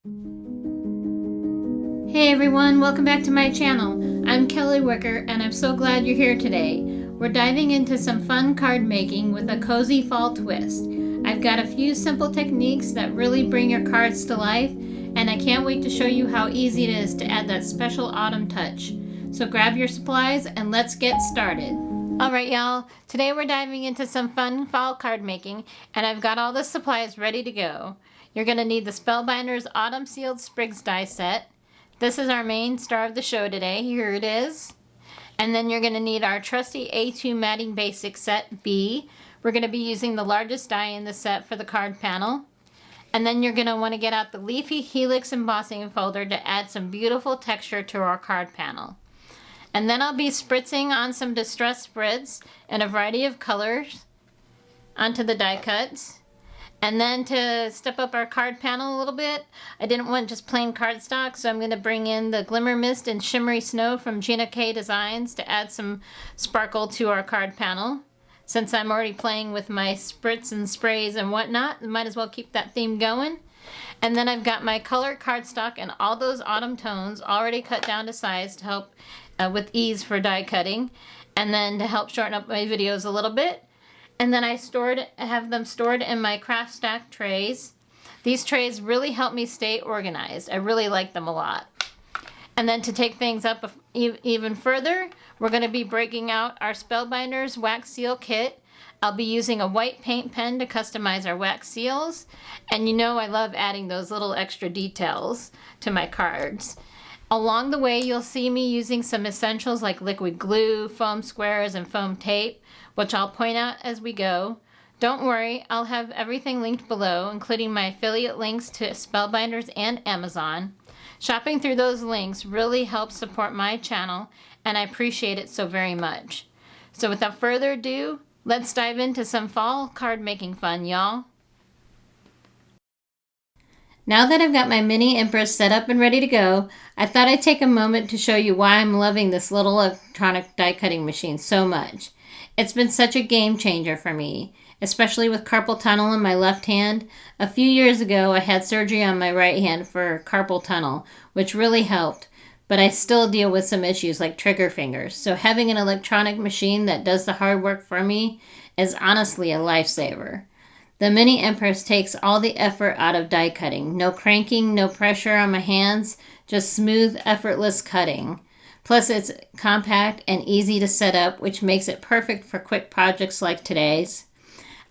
Hey everyone, welcome back to my channel. I'm Kelly Wicker and I'm so glad you're here today. We're diving into some fun card making with a cozy fall twist. I've got a few simple techniques that really bring your cards to life, and I can't wait to show you how easy it is to add that special autumn touch. So grab your supplies and let's get started. Alright y'all, today we're diving into some fun fall card making, and I've got all the supplies ready to go. You're going to need the Spellbinders Autumn Sealed Sprigs die set. This is our main star of the show today. Here it is. And then you're going to need our trusty A2 Matting Basics set B. We're going to be using the largest die in the set for the card panel. And then you're going to want to get out the Leafy HELIX embossing folder to add some beautiful texture to our card panel. And then I'll be spritzing on some distress Spritz in a variety of colors onto the die cuts. And then to step up our card panel a little bit, I didn't want just plain cardstock, so I'm going to bring in the Glimmer Mist and Shimmery Snow from Gina K Designs to add some sparkle to our card panel. Since I'm already playing with my spritz and sprays and whatnot, might as well keep that theme going. And then I've got my color cardstock and all those autumn tones already cut down to size to help with ease for die cutting, and then to help shorten up my videos a little bit. And then I have them stored in my craft stack trays. These trays really help me stay organized. I really like them a lot. And then to take things up even further, we're going to be breaking out our Spellbinders wax seal kit. I'll be using a white paint pen to customize our wax seals. And you know I love adding those little extra details to my cards. Along the way, you'll see me using some essentials like liquid glue, foam squares, and foam tape, which I'll point out as we go. Don't worry, I'll have everything linked below, including my affiliate links to Spellbinders and Amazon. Shopping through those links really helps support my channel, and I appreciate it so very much. So without further ado, let's dive into some fall card making fun, y'all. Now that I've got my mini Empress set up and ready to go, I thought I'd take a moment to show you why I'm loving this little electronic die cutting machine so much. It's been such a game changer for me, especially with carpal tunnel in my left hand. A few years ago, I had surgery on my right hand for carpal tunnel, which really helped, but I still deal with some issues like trigger fingers. So having an electronic machine that does the hard work for me is honestly a lifesaver. The mini Empress takes all the effort out of die cutting. No cranking, no pressure on my hands, just smooth, effortless cutting. Plus, it's compact and easy to set up, which makes it perfect for quick projects like today's.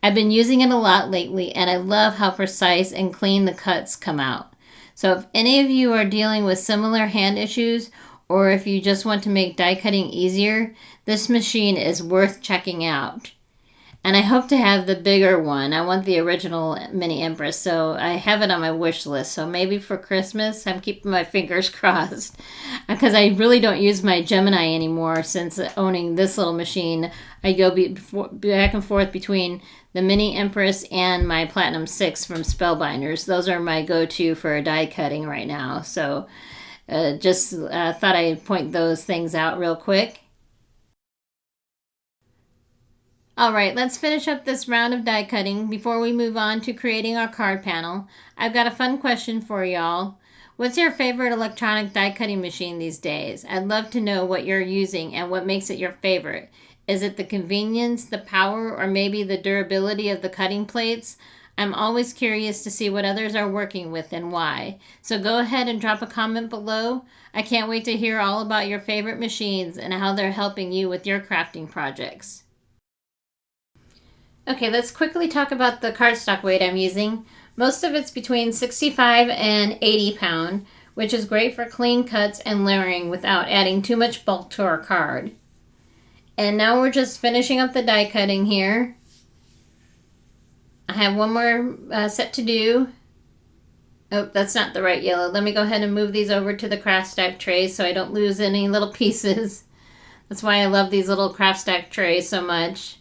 I've been using it a lot lately, and I love how precise and clean the cuts come out. So if any of you are dealing with similar hand issues, or if you just want to make die cutting easier, this machine is worth checking out. And I hope to have the bigger one. I want the original mini Empress, so I have it on my wish list. So maybe for Christmas, I'm keeping my fingers crossed. Because I really don't use my Gemini anymore since owning this little machine. I go back and forth between the mini Empress and my Platinum 6 from Spellbinders. Those are my go-to for die cutting right now. So just thought I'd point those things out real quick. Alright, let's finish up this round of die cutting before we move on to creating our card panel. I've got a fun question for y'all. What's your favorite electronic die cutting machine these days? I'd love to know what you're using and what makes it your favorite. Is it the convenience, the power, or maybe the durability of the cutting plates? I'm always curious to see what others are working with and why. So go ahead and drop a comment below. I can't wait to hear all about your favorite machines and how they're helping you with your crafting projects. Okay, let's quickly talk about the cardstock weight I'm using. Most of it's between 65 and 80 pound, which is great for clean cuts and layering without adding too much bulk to our card. And now we're just finishing up the die cutting here. I have one more set to do. Oh, that's not the right yellow. Let me go ahead and move these over to the craft stack trays so I don't lose any little pieces. That's why I love these little craft stack trays so much.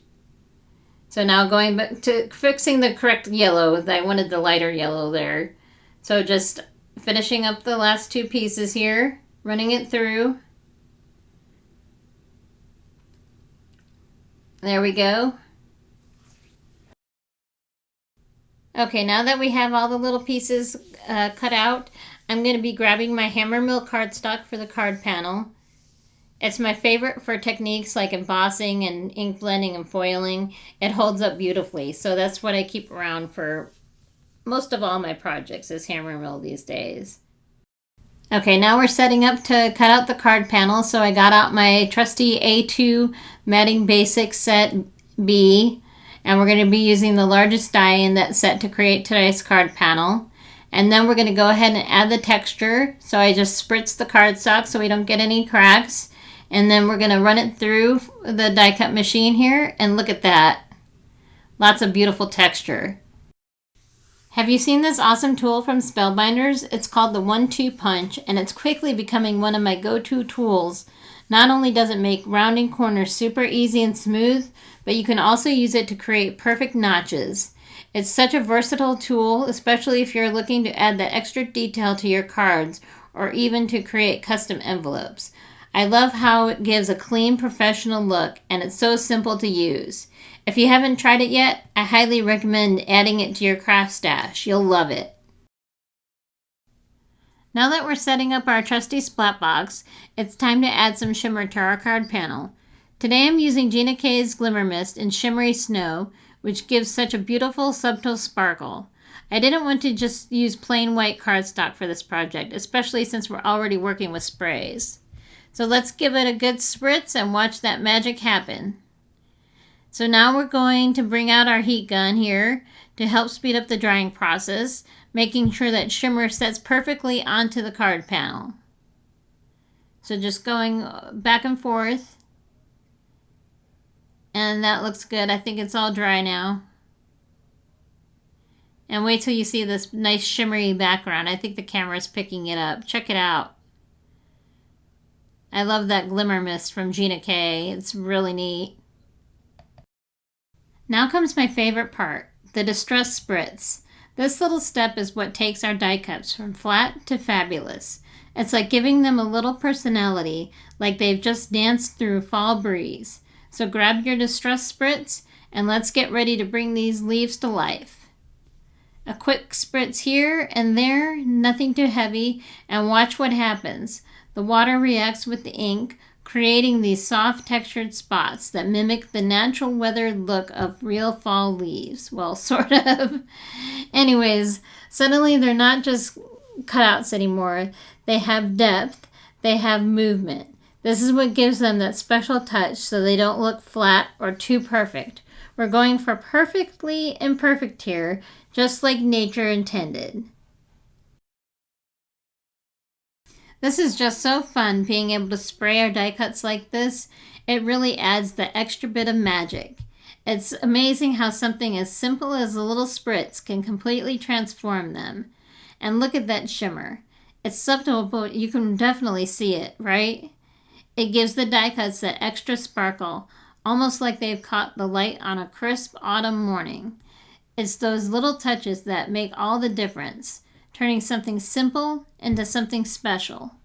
So now going back to fixing the correct yellow. I wanted the lighter yellow there. So just finishing up the last two pieces here, running it through. There we go. Okay, now that we have all the little pieces cut out, I'm going to be grabbing my Hammermill cardstock for the card panel. It's my favorite for techniques like embossing and ink blending and foiling. It holds up beautifully, so that's what I keep around for most of all my projects is Hammermill these days. Okay, now we're setting up to cut out the card panel, so I got out my trusty A2 Matting Basics Set B, and we're going to be using the largest die in that set to create today's card panel. And then we're going to go ahead and add the texture, so I just spritz the cardstock so we don't get any cracks. And then we're going to run it through the die cut machine here, and look at that. Lots of beautiful texture. Have you seen this awesome tool from Spellbinders? It's called the 1-2 punch, and it's quickly becoming one of my go-to tools. Not only does it make rounding corners super easy and smooth, but you can also use it to create perfect notches. It's such a versatile tool, especially if you're looking to add that extra detail to your cards, or even to create custom envelopes. I love how it gives a clean, professional look, and it's so simple to use. If you haven't tried it yet, I highly recommend adding it to your craft stash. You'll love it. Now that we're setting up our trusty splat box, it's time to add some shimmer to our card panel. Today I'm using Gina K's Glimmer Mist in Shimmery Snow, which gives such a beautiful subtle sparkle. I didn't want to just use plain white cardstock for this project, especially since we're already working with sprays. So let's give it a good spritz and watch that magic happen. So now we're going to bring out our heat gun here to help speed up the drying process, making sure that shimmer sets perfectly onto the card panel. So just going back and forth. And that looks good. I think it's all dry now. And wait till you see this nice shimmery background. I think the camera's picking it up. Check it out. I love that Glimmer Mist from Gina K. It's really neat. Now comes my favorite part, the Distress Spritz. This little step is what takes our die cuts from flat to fabulous. It's like giving them a little personality, like they've just danced through fall breeze. So grab your Distress Spritz and let's get ready to bring these leaves to life. A quick spritz here and there, nothing too heavy, and watch what happens. The water reacts with the ink, creating these soft textured spots that mimic the natural weathered look of real fall leaves. Well, sort of. Anyways, suddenly they're not just cutouts anymore. They have depth. They have movement. This is what gives them that special touch so they don't look flat or too perfect. We're going for perfectly imperfect here, just like nature intended. This is just so fun being able to spray our die cuts like this. It really adds the extra bit of magic. It's amazing how something as simple as a little spritz can completely transform them. And look at that shimmer. It's subtle, but you can definitely see it, right? It gives the die cuts that extra sparkle, almost like they've caught the light on a crisp autumn morning. It's those little touches that make all the difference, turning something simple into something special.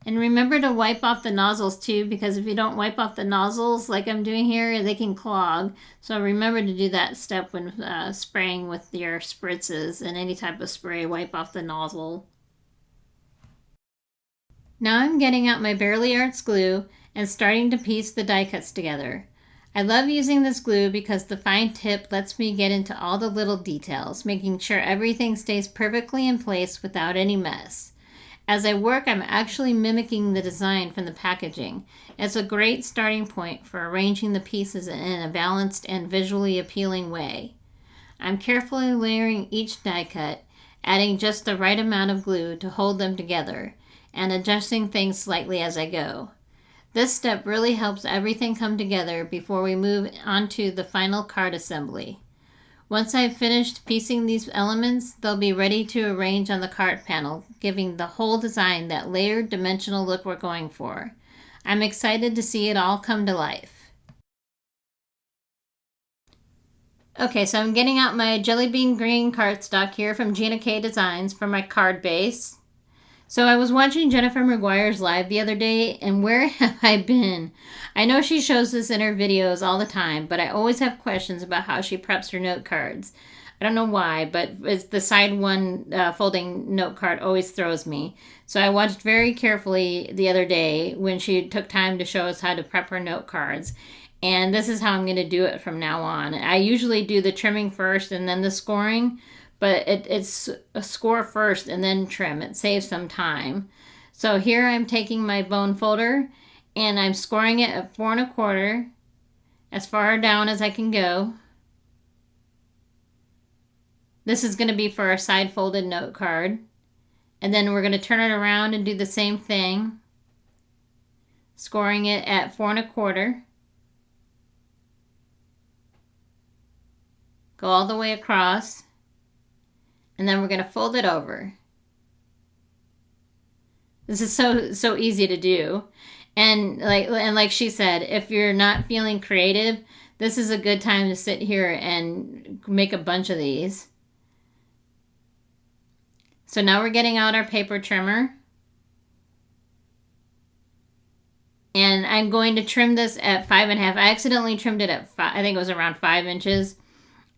And remember to wipe off the nozzles too, because if you don't wipe off the nozzles like I'm doing here, they can clog. So remember to do that step when spraying with your spritzes and any type of spray. Wipe off the nozzle. Now I'm getting out my Barely Arts glue and starting to piece the die cuts together. I love using this glue because the fine tip lets me get into all the little details, making sure everything stays perfectly in place without any mess. As I work, I'm actually mimicking the design from the packaging. It's a great starting point for arranging the pieces in a balanced and visually appealing way. I'm carefully layering each die cut, adding just the right amount of glue to hold them together, and adjusting things slightly as I go. This step really helps everything come together before we move on to the final card assembly. Once I've finished piecing these elements, they'll be ready to arrange on the card panel, giving the whole design that layered dimensional look we're going for. I'm excited to see it all come to life. Okay, so I'm getting out my Jelly Bean Green cardstock here from Gina K Designs for my card base. So I was watching Jennifer McGuire's live the other day, and where have I been? I know she shows this in her videos all the time, but I always have questions about how she preps her note cards. I don't know why, but it's the side one folding note card always throws me. So I watched very carefully the other day when she took time to show us how to prep her note cards. And this is how I'm going to do it from now on. I usually do the trimming first and then the scoring, but it's a score first and then trim. It saves some time. So here I'm taking my bone folder and I'm scoring it at 4 1/4, as far down as I can go. This is going to be for our side folded note card. And then we're going to turn it around and do the same thing, scoring it at 4 1/4. Go all the way across, and then we're going to fold it over. This is so easy to do. And like she said, if you're not feeling creative, this is a good time to sit here and make a bunch of these. So now we're getting out our paper trimmer. And I'm going to trim this at 5 1/2. I accidentally trimmed it at 5, I think it was around 5 inches.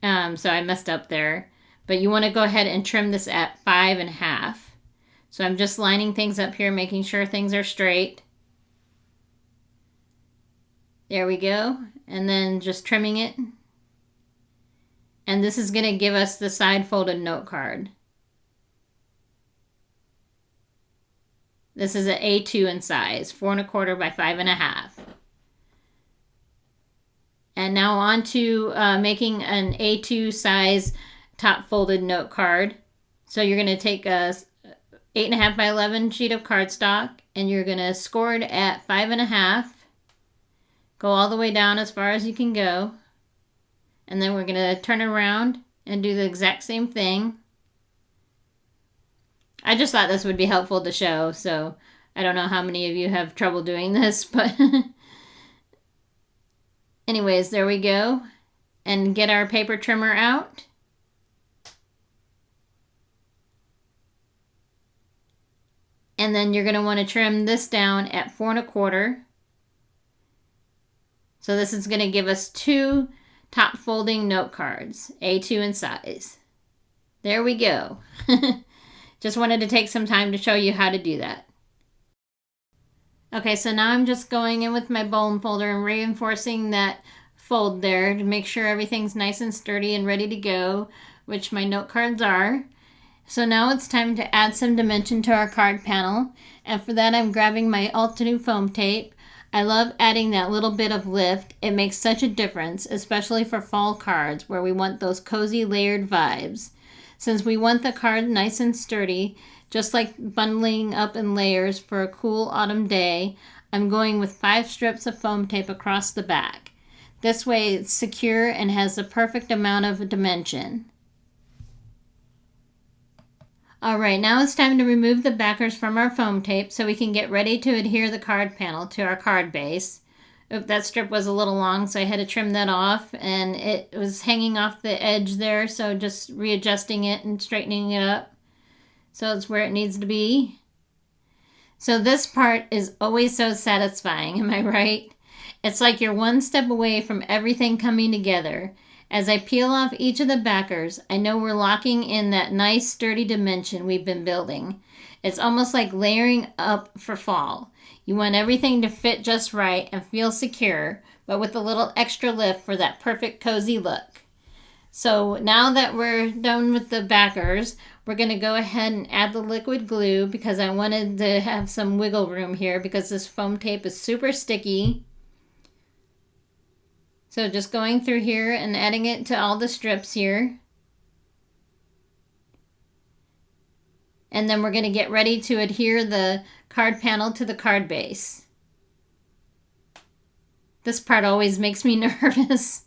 So I messed up there. But you want to go ahead and trim this at 5 1/2. So I'm just lining things up here, making sure things are straight. There we go. And then just trimming it. And this is going to give us the side folded note card. This is an A2 in size, 4 1/4 by 5 1/2. And now on to making an A2 size top folded note card. So you're going to take a 8 1/2 by 11 sheet of cardstock and you're going to score it at 5 1/2. Go all the way down as far as you can go. And then we're going to turn it around and do the exact same thing. I just thought this would be helpful to show, so I don't know how many of you have trouble doing this, but anyways, there we go. And get our paper trimmer out. And then you're going to want to trim this down at 4 1/4. So this is going to give us 2 top folding note cards, A2 in size. There we go. Just wanted to take some time to show you how to do that. Okay, so now I'm just going in with my bone folder and reinforcing that fold there to make sure everything's nice and sturdy and ready to go, which my note cards are. So now it's time to add some dimension to our card panel, and for that I'm grabbing my Altenew foam tape. I love adding that little bit of lift. It makes such a difference, especially for fall cards where we want those cozy layered vibes. Since we want the card nice and sturdy, just like bundling up in layers for a cool autumn day, I'm going with 5 strips of foam tape across the back. This way it's secure and has the perfect amount of dimension. Alright, now it's time to remove the backers from our foam tape so we can get ready to adhere the card panel to our card base. Oop, that strip was a little long, so I had to trim that off, and it was hanging off the edge there, so just readjusting it and straightening it up so it's where it needs to be. So this part is always so satisfying, am I right? It's like you're one step away from everything coming together. As I peel off each of the backers, I know we're locking in that nice sturdy dimension we've been building. It's almost like layering up for fall. You want everything to fit just right and feel secure, but with a little extra lift for that perfect cozy look. So now that we're done with the backers, we're going to go ahead and add the liquid glue because I wanted to have some wiggle room here because this foam tape is super sticky. So just going through here and adding it to all the strips here. And then we're going to get ready to adhere the card panel to the card base. This part always makes me nervous.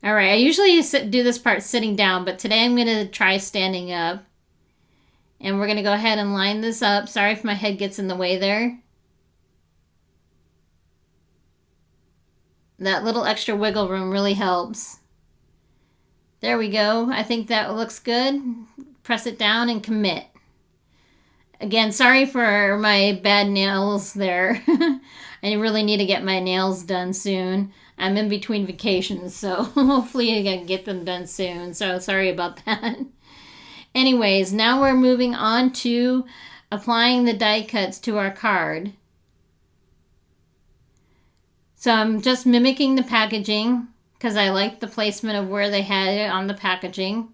Alright, I usually do this part sitting down, but today I'm going to try standing up. And we're going to go ahead and line this up. Sorry if my head gets in the way there. That little extra wiggle room really helps. There we go. I think that looks good. Press it down and commit. Again, sorry for my bad nails there. I really need to get my nails done soon. I'm in between vacations, so hopefully I can get them done soon. So sorry about that. Anyways, now we're moving on to applying the die cuts to our card. So I'm just mimicking the packaging because I like the placement of where they had it on the packaging.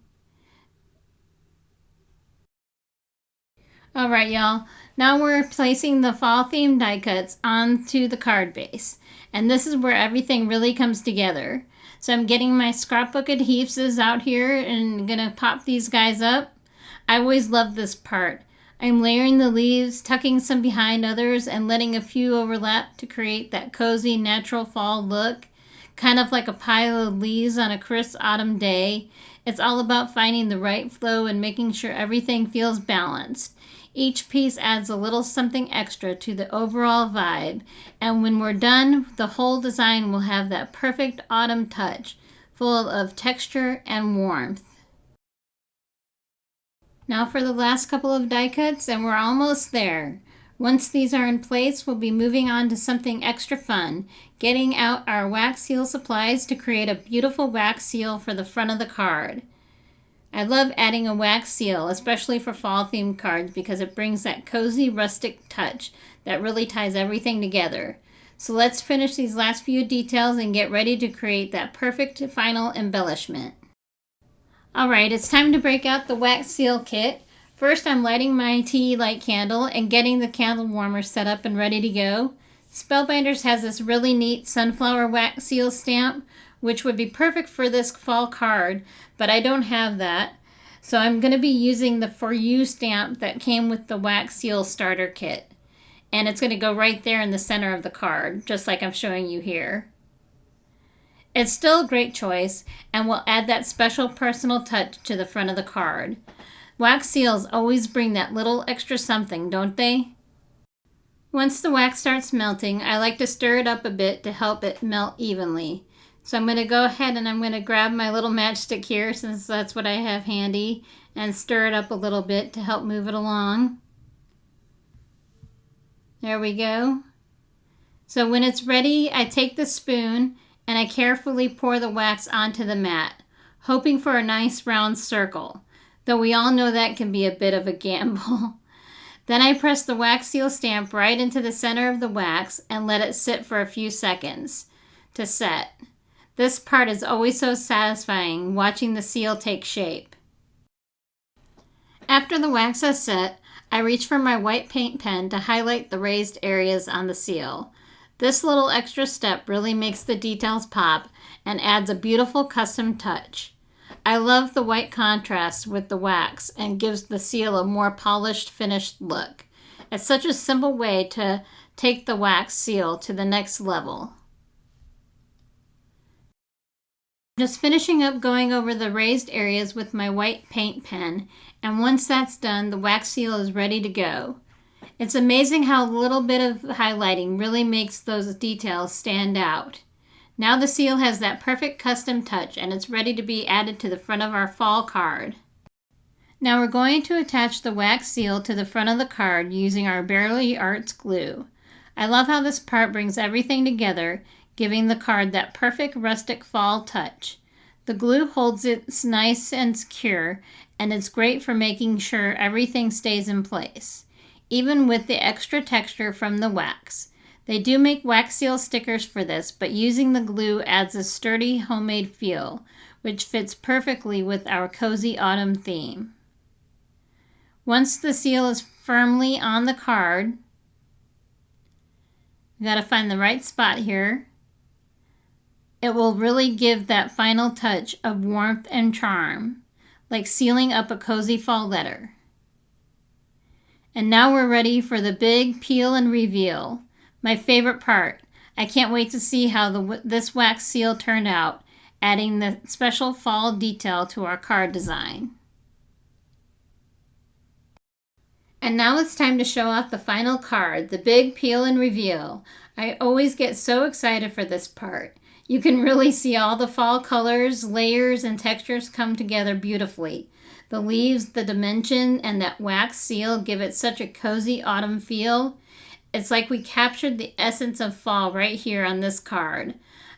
Alright y'all, now we're placing the fall theme die cuts onto the card base. And this is where everything really comes together. So I'm getting my scrapbook adhesives out here and gonna pop these guys up. I always love this part. I'm layering the leaves, tucking some behind others, and letting a few overlap to create that cozy natural fall look. Kind of like a pile of leaves on a crisp autumn day. It's all about finding the right flow and making sure everything feels balanced. Each piece adds a little something extra to the overall vibe, and when we're done, the whole design will have that perfect autumn touch, full of texture and warmth. Now for the last couple of die cuts, and we're almost there. Once these are in place, we'll be moving on to something extra fun, getting out our wax seal supplies to create a beautiful wax seal for the front of the card. I love adding a wax seal, especially for fall themed cards, because it brings that cozy rustic touch that really ties everything together. So let's finish these last few details and get ready to create that perfect final embellishment. Alright, it's time to break out the wax seal kit. First, I'm lighting my tea light candle and getting the candle warmer set up and ready to go. Spellbinders has this really neat sunflower wax seal stamp, which would be perfect for this fall card, but I don't have that. So I'm going to be using the For You stamp that came with the wax seal starter kit. And it's going to go right there in the center of the card, just like I'm showing you here. It's still a great choice and will add that special personal touch to the front of the card. Wax seals always bring that little extra something, don't they? Once the wax starts melting, I like to stir it up a bit to help it melt evenly. So I'm going to go ahead and I'm going to grab my little matchstick here, since that's what I have handy, and stir it up a little bit to help move it along. There we go. So when it's ready, I take the spoon and I carefully pour the wax onto the mat, hoping for a nice round circle, though we all know that can be a bit of a gamble. Then I press the wax seal stamp right into the center of the wax and let it sit for a few seconds to set. This part is always so satisfying, watching the seal take shape. After the wax has set, I reach for my white paint pen to highlight the raised areas on the seal. This little extra step really makes the details pop and adds a beautiful custom touch. I love the white contrast with the wax and gives the seal a more polished, finished look. It's such a simple way to take the wax seal to the next level. Just finishing up going over the raised areas with my white paint pen, and once that's done, the wax seal is ready to go. It's amazing how a little bit of highlighting really makes those details stand out. Now the seal has that perfect custom touch and it's ready to be added to the front of our fall card. Now we're going to attach the wax seal to the front of the card using our Barely Arts glue. I love how this part brings everything together, giving the card that perfect rustic fall touch. The glue holds it nice and secure, and it's great for making sure everything stays in place, even with the extra texture from the wax. They do make wax seal stickers for this, but using the glue adds a sturdy homemade feel, which fits perfectly with our cozy autumn theme. Once the seal is firmly on the card, you gotta find the right spot here. It will really give that final touch of warmth and charm, like sealing up a cozy fall letter. And now we're ready for the big peel and reveal, my favorite part. I can't wait to see how this wax seal turned out, adding the special fall detail to our card design. And now it's time to show off the final card, the big peel and reveal. I always get so excited for this part. You can really see all the fall colors, layers, and textures come together beautifully. The leaves, the dimension, and that wax seal give it such a cozy autumn feel. It's like we captured the essence of fall right here on this card.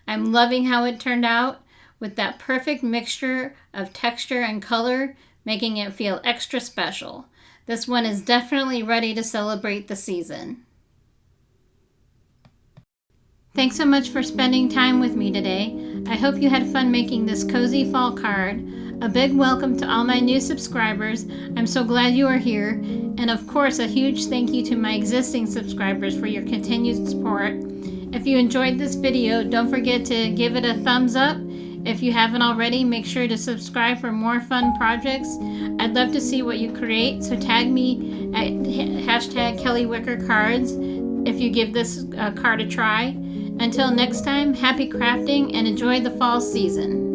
I'm loving how it turned out with that perfect mixture of texture and color, making it feel extra special. This one is definitely ready to celebrate the season. Thanks so much for spending time with me today. I hope you had fun making this cozy fall card. A big welcome to all my new subscribers. I'm so glad you are here. And of course, a huge thank you to my existing subscribers for your continued support. If you enjoyed this video, don't forget to give it a thumbs up. If you haven't already, make sure to subscribe for more fun projects. I'd love to see what you create, so tag me at #KellyWickerCards if you give this card a try. Until next time, happy crafting and enjoy the fall season.